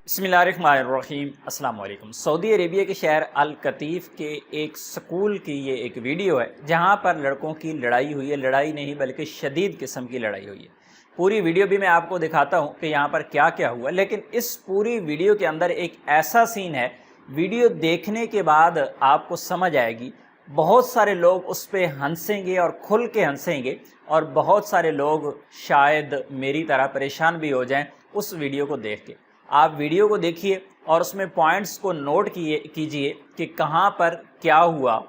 बिस्मिल्लाहिर्रहमानिर्रहीम। अस्सलाम वालेकुम। सऊदी अरेबिया के शहर अल-कतीफ़ के एक स्कूल की ये एक वीडियो है जहाँ पर लड़कों की लड़ाई हुई है। लड़ाई नहीं बल्कि शदीद किस्म की लड़ाई हुई है। पूरी वीडियो भी मैं आपको दिखाता हूँ कि यहाँ पर क्या क्या हुआ, लेकिन इस पूरी वीडियो के अंदर एक ऐसा सीन है, वीडियो देखने के बाद आपको समझ आएगी। बहुत सारे लोग उस पर हंसेंगे और खुल के हंसेंगे, और बहुत सारे लोग शायद मेरी तरह परेशान भी हो जाएं उस वीडियो को देख के। आप वीडियो को देखिए और उसमें पॉइंट्स को नोट कीजिए कि कहाँ पर क्या हुआ।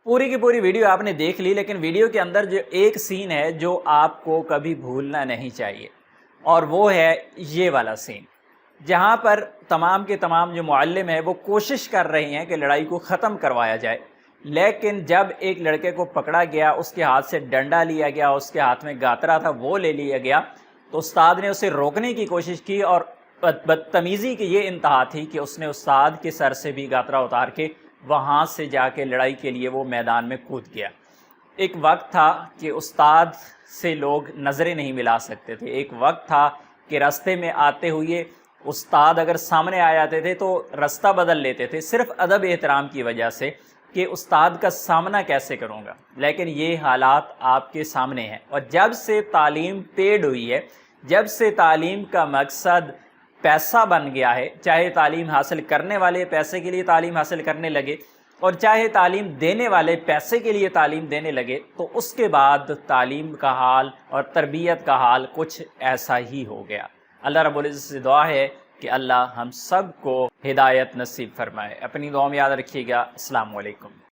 पूरी की पूरी वीडियो आपने देख ली, लेकिन वीडियो के अंदर जो एक सीन है जो आपको कभी भूलना नहीं चाहिए, और वो है ये वाला सीन, जहाँ पर तमाम के तमाम जो मुअल्लिम है वो कोशिश कर रहे हैं कि लड़ाई को ख़त्म करवाया जाए। लेकिन जब एक लड़के को पकड़ा गया, उसके हाथ से डंडा लिया गया, उसके हाथ में गातरा था वो ले लिया गया, तो उस्ताद ने उसे रोकने की कोशिश की, और बदतमीज़ी की ये इंतहा थी कि उसने उस्ताद के सर से भी गातरा उतार के वहाँ से जाके लड़ाई के लिए वो मैदान में कूद गया। एक वक्त था कि उस्ताद से लोग नज़रें नहीं मिला सकते थे। एक वक्त था कि रास्ते में आते हुए उस्ताद अगर सामने आ जाते थे तो रास्ता बदल लेते थे, सिर्फ़ अदब एहतराम की वजह से कि उस्ताद का सामना कैसे करूँगा। लेकिन ये हालात आपके सामने हैं, और जब से तालीम पेड हुई है, जब से तालीम का मकसद पैसा बन गया है, चाहे तालीम हासिल करने वाले पैसे के लिए तालीम हासिल करने लगे और चाहे तालीम देने वाले पैसे के लिए तालीम देने लगे, तो उसके बाद तालीम का हाल और तरबियत का हाल कुछ ऐसा ही हो गया। अल्लाह रब्बुल इज़्ज़त से दुआ है कि अल्लाह हम सब को हिदायत नसीब फरमाए। अपनी दुआ में याद रखिएगा। अस्सलाम वालेकुम।